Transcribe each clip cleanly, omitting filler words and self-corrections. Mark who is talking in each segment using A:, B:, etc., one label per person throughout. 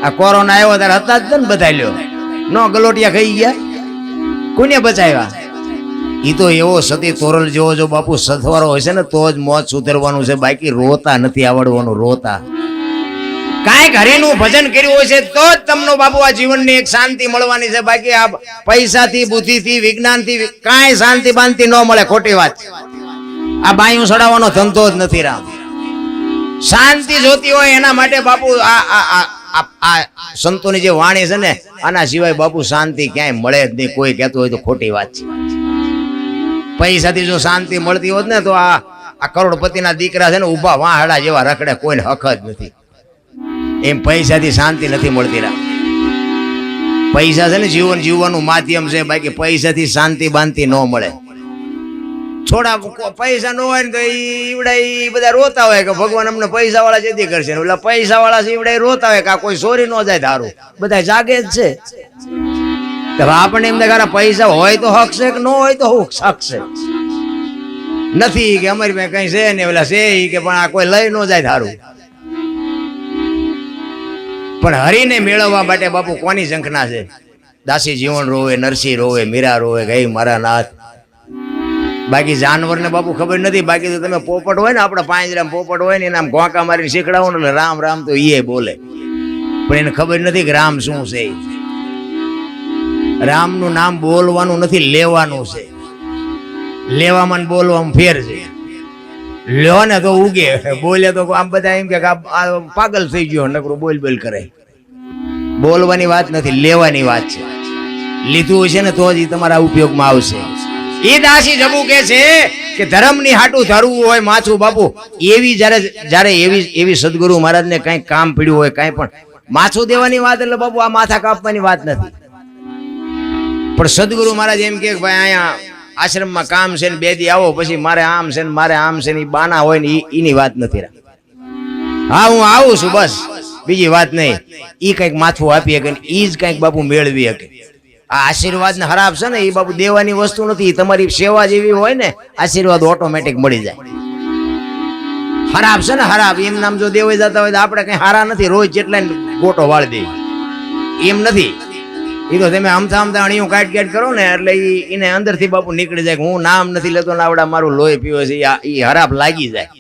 A: આ કોરોના આવ્યો ત્યારે હતા જ ને બધા લ્યો નો ગલોટિયા ખાઈ ગયા, કોને બચાવ્યા? ઈ તો એવો સતી તોરલ જેવો જો બાપુ સથવારો હોય છે ને તો જ મોત સુધરવાનું છે, બાકી રોતા નથી આવડવાનું. રોતા કાંઈક હરિનું ભજન કર્યું હોય છે તો જ તમને બાપુ આ જીવનની એક શાંતિ મળવાની છે, બાકી આ પૈસાથી, બુદ્ધિથી, વિજ્ઞાનથી કાંઈ શાંતિ બાંતિ ન મળે. ખોટી વાત. આ બાયું સડાવવાનો ધંધો જ નથી રામ. શાંતિ જોતી હોય એના માટે બાપુ આ સંતોની જે વાણી છે ને આના સિવાય બાપુ શાંતિ ક્યાંય મળે જ નહીં. કોઈ કહેતું હોય તો ખોટી વાત છે. પૈસાથી જો શાંતિ મળતી હોત ને તો આ કરોડપતિના દીકરા છે ને ઊભા વાહડા જેવા રખડે, કોઈને હક જ નથી. એમ પૈસાથી શાંતિ નથી મળતી રા. પૈસા છે ને જીવન જીવવાનું માધ્યમ છે, બાકી પૈસાથી શાંતિ બાંતિ ન મળે. થોડા પૈસા ન હોય ને તો ઈવડા બધા રોતા હોય કે ભગવાન અમને પૈસા વાળા જેથી કરશે, એટલે પૈસા વાળા છે ઈવડા રોતા હોય કે આ કોઈ ચોરી ન જાય ધારું. બધા જાગે જ છે. આપણે એમ દેખાડા પૈસા હોય તો હક છે કે ન હોય તો હક છે નથી કે અમારી પાસે કઈ છે ને ઓલા છે કે પણ આ કોઈ લઈ ન જાય ધારું. પણ હરીને મેળવવા માટે બાપુ કોની ઝંખના છે? દાસી જીવન રોવે, નરસિંહ રોવે, મીરા રોવે, ગઈ મારા નાથ. બાકી જાનવરને બાપુ ખબર નથી. બાકી તો તમે પોપટ હોય ને આપણા પાંજરામાં પોપટ હોય ને એને આમ ઘોંકા મારીને શીખડાવો ને એટલે રામ રામ તો એ બોલે, પણ એને ખબર નથી કે રામ શું છે. રામનું નામ બોલવાનું નથી, લેવાનું છે. લેવામાં બોલવામાં ફેર છે. લ્યો ને તો ઉગે, બોલે તો આમ બધા એમ કે પાગલ થઈ ગયો નકરું બોલ બોલ કરે. બોલવાની વાત નથી, લેવાની વાત છે. લીધું છે ને તો જ તમારા ઉપયોગમાં આવશે. એ દાસી જબુ કે છે કે ધર્મની હાટું ધરવું હોય માથું બાપુ. એવી જ્યારે એવી સદગુરુ મહારાજને કઈ કામ પડ્યું હોય, કઈ પણ માથું દેવાની વાત એટલે બાપુ આ માથા કાપવાની વાત નથી. પણ સદગુરુ મહારાજ એમ કે ભાઈ અહીંયા આશ્રમમાં કામ છે ને બે દી આવો, પછી મારે આમ છે ને મારે આમ છે ને બાના હોય ને એની વાત નથી. હા હું આવું છું બસ, બીજી વાત નહીં. ઈ કઈક માથું આપી શકે, ઈ જ કઈક બાપુ મેળવી શકે. આ આશીર્વાદ ને હરાબ છે ને એ બાપુ દેવાની વસ્તુ નથી. તમારી સેવા જેવી હોય ને આશીર્વાદ ઓટોમેટિક મળી જાય. હરાબ છે ને હરાબ, એમ નામ જો દેવાઈ જતા હોય તો આપણે કઈ હારા નથી. રોજ જેટલા ગોટો વાળી દે એમ નથી. એ તો તમે આમથા અણીયું કાટ કરો ને એટલે એને અંદરથી બાપુ નીકળી જાય. હું નામ નથી લેતો ને આવડા મારું લોહી પીવે છે, એ હરાબ લાગી જાય.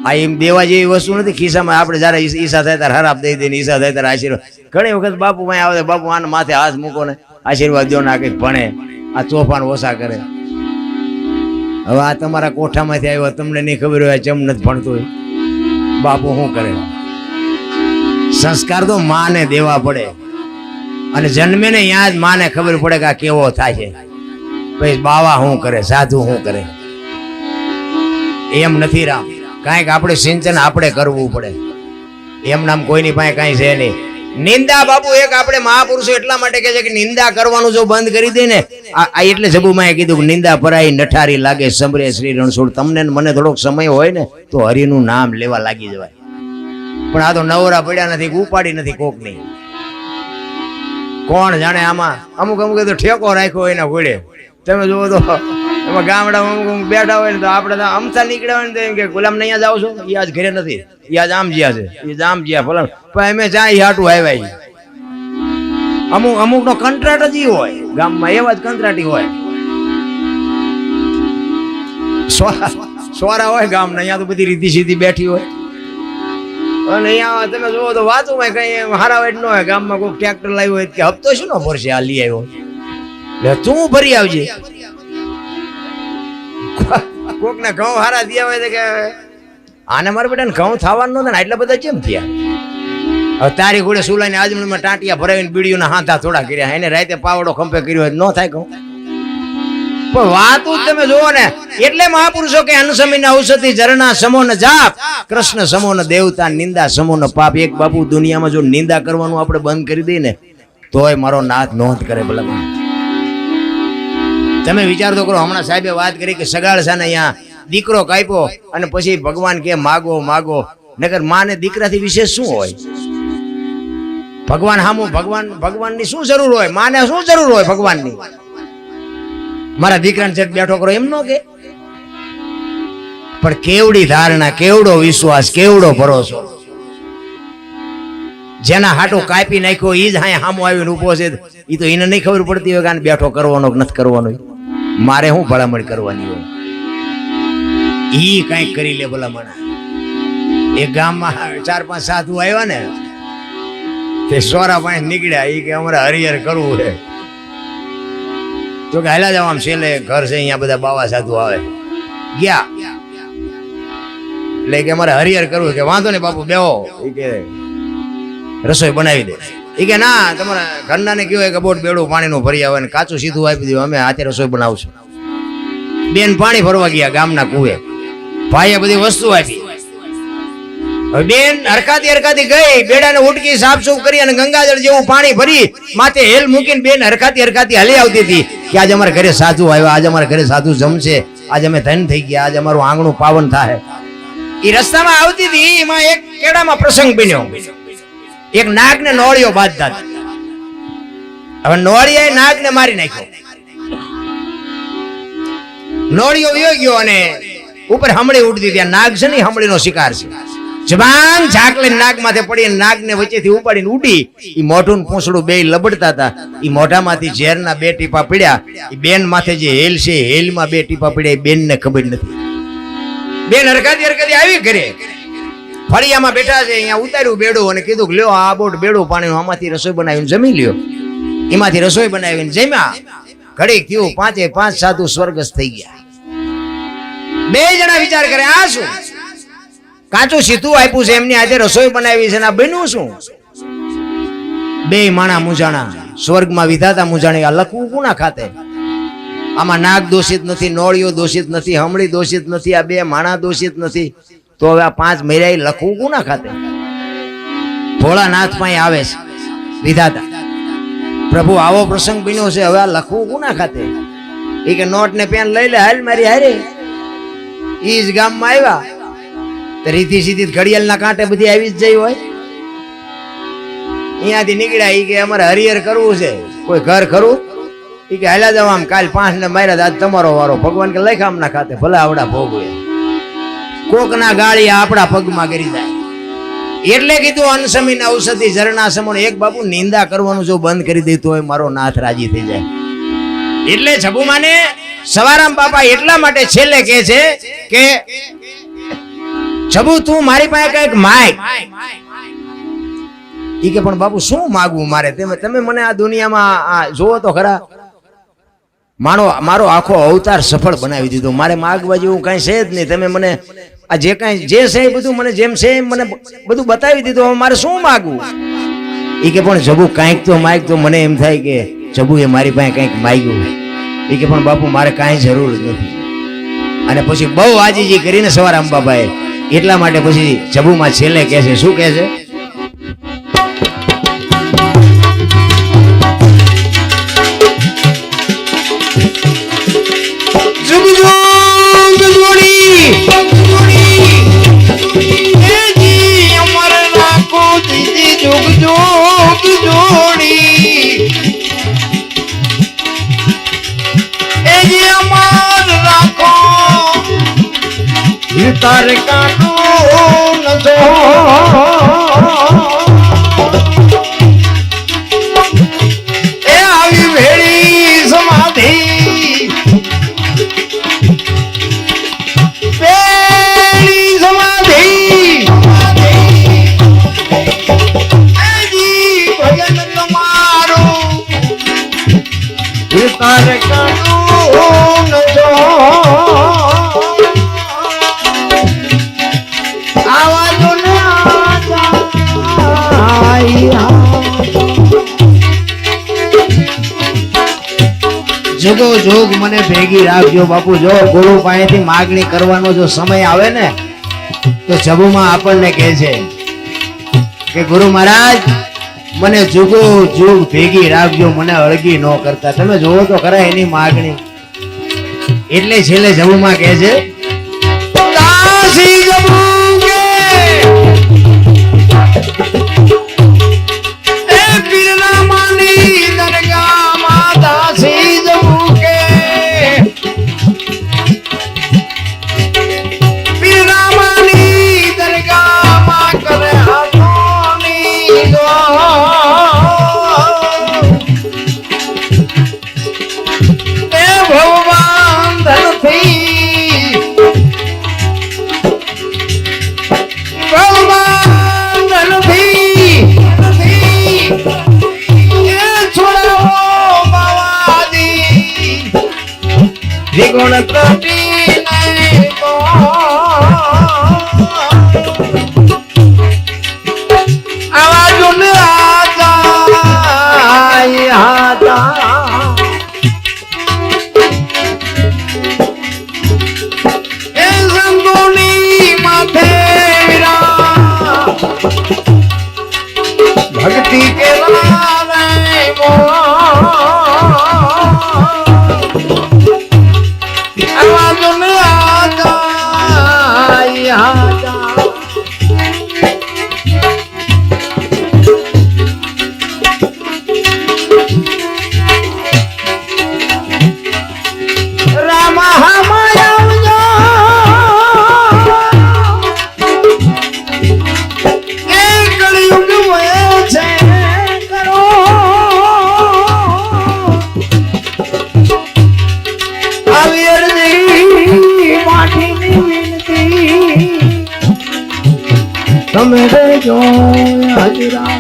A: આ એમ દેવા જેવી વસ્તુ નથી. ખિસ્સામાં આપણે જયારે ઈચ્છા થાય ત્યારે હરાબ દઈ દે ને ઈચ્છા થાય ત્યારે આશીર્વાદ. ઘણી વખત બાપુ માં આવે, બાપુ આને માથે હાથ મૂકો ને આશીર્વાદ દો ને આ કંઈક ભણે, આ તોફાન ઓછા કરે. હવે આ તમારા કોઠામાંથી આવ્યો, તમને નહીં ખબર હોય ચમ નથી ભણતો હોય, બાપુ શું કરે? સંસ્કાર તો માને દેવા પડે, અને જન્મે ને ત્યાં જ માને ખબર પડે કે આ કેવો થાય છે. પછી બાવા શું કરે, સાધુ શું કરે? એમ નથી રામ. કાંઈક આપણે સિંચન આપણે કરવું પડે. એમ નામ કોઈની પાસે કાંઈ છે નહીં. નિંદા બાપુ એક આપણે મહાપુરુષો એટલા માટે કહે છે કે નિંદા કરવાનું જો બંધ કરી દે ને, આ એટલે જબુમાએ કીધું કે નિંદા પરાઈ નઠારી લાગે સમરે શ્રી રણછોડ. તમને મને થોડોક સમય હોય ને તો હરિનું નામ લેવા લાગી જવાય. પણ આ તો નવરા પડ્યા નથી, ઉપાડી નથી કોક નહીં. કોણ જાણે આમાં અમુક તો ઠેકો રાખ્યો એના ઘોડે. તમે જુઓ તો એમાં ગામડામાં અમુક બેઠા હોય ને તો આપણે તો અમથા નીકળ્યા હોય ને તો એમ કે ગુલામ ને અહીંયા જાવ છો, એ આજ ઘરે નથી, એ આજ આમ જ્યાં છે, એ આમ જ્યાં ફલાણ. પણ અમે જ્યાં હાટું આવ્યા. અમુક નો કંટ્રાટ જ હોય ગામમાં, એવા જ કંટ્રાટી હોય. સોરા હોય ગામના, અહીંયા તો બધી રીધી સીધી બેઠી હોય. અને અહીંયા તમે જુઓ તો વાતું માં કઈ હારાવેટ ન હોય. ગામમાં કોઈ ટ્રેક્ટર લાવ્યું હોય કે હપ્તો શું ન ભરશે, આ લઈ આવ્યો એટલે તું ભરી આવજે. કોક ને ઘઉં હારા દિયા હોય કે આને મારા બેટા ને ઘઉં થવાનું નતું ને એટલા બધા કેમ થયા? હવે તારી ઘોડે સુલાઈને આજમણમાં ટાંટિયા ભરાવીને બીડીઓના હાથા થોડા કર્યા, એને રાતે પાવડો ખંભે કર્યો હોય ન થાય ઘઉં. પણ વાતું જ તમે જુઓ ને. એટલે મહાપુરુષો કે અનુસમીને ઔષધિ ઝરણા સમો ન જાપ, કૃષ્ણ સમો ન દેવતા, નિંદા સમો ન પાપ. એક બાપુ દુનિયામાં જો નિંદા કરવાનું આપણે બંધ કરી દઈએ ને તોય મારો નાથ નોંધ કરે. ભલા તમે વિચાર તો કરો. હમણાં સાહેબે વાત કરી કે સગાળસા ને અહીંયા દીકરો કાપ્યો અને પછી ભગવાન કે માગો માગો. નકર માને દીકરાથી વિશેષ શું હોય? ભગવાન હામું ભગવાનની શું જરૂર હોય? માને શું જરૂર હોય ભગવાનની? મારા દીકરાને ચેક બેઠો કરો એમ નો કે. પણ કેવડી ધારણા, કેવડો વિશ્વાસ, કેવડો ભરોસો. જેના હાટો કાપી નાખ્યો ઈ જ હા સામો આવીને ઊભો છે, ઈ તો એને નહીં ખબર પડતી હોય કે આને બેઠો કરવાનો કે નથી કરવાનો, મારે શું ભલામણ કરવાની હોય, ઈ કઈક કરી લે ભલામણ. એક ગામમાં 4-5 સાધુ આવ્યા ને, તે સોરા પાણી નીકળ્યા, ઈ કે અમારે હરિહર કરવું છે, તો કે હાલા જાવ આમ છેલ્લે ઘર છે અહીંયા બધા બાવા સાધુ આવે, ગયા એટલે કે અમારે હરિહર કરવું, કે વાંધો નહીં બાપુ બેહો, ઈ કે રસોઈ બનાવી દે. એ કે ના તમારા ઘરના ને કહેવાય કે બોટ બેડું પાણીનું ભરી આવે ને કાચું સીધું આપી દઉં, અમે હાથે રસોઈ બનાવશું. બેન પાણી ભરવા ગયા ગામના કુએ, ભાઈએ બધી વસ્તુ આપી. હવે બેન હરખાતી ગઈ, બેડાને ઉટકી સાફસૂફ કરી અને ગંગાજળ જેવું પાણી ભરી માથે હેલ મૂકીને બેન હરખાતી હલી આવતી હતી કે આજે અમારા ઘરે સાધુ આવ્યા, આજે અમારા ઘરે સાધુ જમશે, આજે અમે ધન થઈ ગયા, આજે અમારું આંગણું પાવન થાય. એ રસ્તામાં આવતી હતી, એમાં એક કેડામાં પ્રસંગ બન્યો. એક નાગ ને નોળિયો બાંધતા, હવે નોળિયાએ નાગ ને મારી નાખ્યો. નોળિયો વયો ગયો અને ઉપર હમળી ઉડતી હતી. નાગ છે ને હમળીનો શિકાર છે. જબાન ઝાકલે નાગ માથે પડી, નાગ ને વચ્ચેથી ઉપાડીને ઉડી. ઈ મોઢું ને પૂંછડું બે લબડતા હતા. ઈ મોઢામાંથી ઝેરના 2 ટીપા પડ્યા. ઈ બેન માથે જે હેલ છે, હેલમાં 2 ટીપા પડ્યા. બેન ને ખબર નથી. બેન હરખાતી આવી ઘરે, ફળિયામાં બેઠા છે, અહીંયા ઉતાર્યું બેડું અને કીધું કે લ્યો આ બોટ બેડું પાણીનું, આમાંથી રસોઈ બનાવીને જમી લ્યો. એમાંથી રસોઈ બનાવીને જમ્યા. ઘડીક થયું 5 સાધુ સ્વર્ગસ્થ થઈ ગયા. 2 જણા વિચાર કરે આ શું, કાચું સીધું આપ્યું છે, એમની આજે રસોઈ બનાવી છે, આ બન્યું શું? 2 માણા મૂંઝાણા, સ્વર્ગમાં વિધાતા મૂંઝાણી. આ લખવું કોના ખાતે? આમાં નાગ દોષિત નથી, નોળિયો દોષિત નથી, હમળી દોષિત નથી, આ 2 માણા દોષિત નથી, તો હવે આ 5 મર્યા લખવું કોના ખાતે? ભોળાનાથ પાસે આવે છે વિધાતા, પ્રભુ આવો પ્રસંગ બન્યો છે, હવે આ લખવું કોના ખાતે? એ કે નોટ ને પેન લઈ લે, હાલ મારી હારે. ઈ જ ગામમાં આવ્યા તો રીતિ સીધી ઘડિયાળના કાંટે બધી આવી જ જઈ હોય. અહીંયાથી નીકળ્યા. ઈ કે અમારે હરિહર કરવું છે, કોઈ ઘર ખરું? ઈ કે હાલ્યા જાવ આમ, કાલ 5 ને માર્યા, આજ તમારો વારો. ભગવાન કે લખ આમના ખાતે, ભલે આવડા ભોગવે. કોકના ગાળી આપણા પગમાં કરી જાય. એટલે કીધું અનસમીન ઔષધિ ઝરણા સમણ. એક બાપુ નિંદા કરવાનું જો બંધ કરી દેતો હોય, મારો નાથ રાજી થઈ જાય. એટલે જબુમાને સવારામ બાપા એટલા માટે છેલ્લે કહે છે કે જબુ તું મારી પાસે કઈક માગ. ઈ કે પણ બાપુ શું માગવું મારે? તમે મને આ દુનિયામાં જોવો તો ખરા, મારો આખો અવતાર સફળ બનાવી દીધો. મારે માગવા જેવું કઈ છે જ નહીં. તમે મને આ જે કઈ જે છે એ બધું મને જેમ છે એમ મને બધું બતાવી દીધું. હવે મારે શું માગવું? એ કે પણ જબુ કાંઈક તો માગ. તો મને એમ થાય કે જબુ એ મારી પાસે કંઈક માગ્યું. એ કે પણ બાપુ મારે કાંઈ જરૂર જ નથી. અને પછી બહુ આજીજી કરીને સવારામ બાબાએ, એટલા માટે પછી જબુમાં છેલ્લે કહે છે, શું કહે છે? તારે કાઢું નજો એ આવી ભેળી સમાધિ, ભેળી સમાધિ ભજન તમારું તારે કાઢું નજો. જગો જોગ મને ભેગી રાખજો બાપુ. જો ગુરુ પાસેથી માગણી કરવાનો જો સમય આવે ને, તો જબુમાં આપણને કહે છે કે ગુરુ મહારાજ મને જુગો જોગ ભેગી રાખજો, મને અળગી ન કરતા. તમે જોવો તો ખરા એની માગણી. એટલે છેલ્લે જબુમાં કહે છે, ગુણ કટી નહીં તો આવા જુન હતા એ સંતોની માથે ભક્તિ કેલા તમે રેજો હાજરા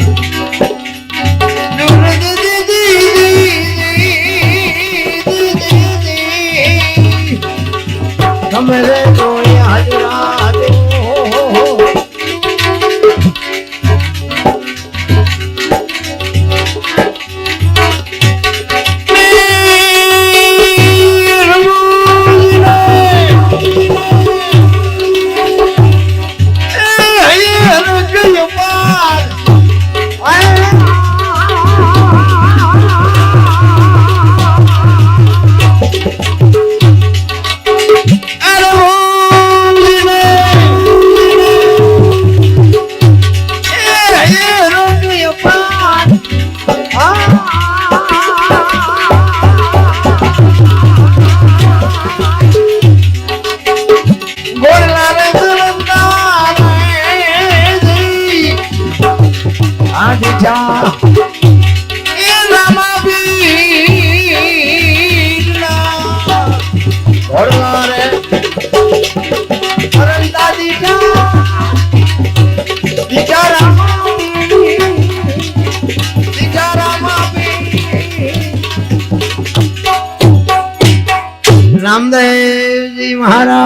A: તમે રેજો હાજરા રામદેવજી મહારાજ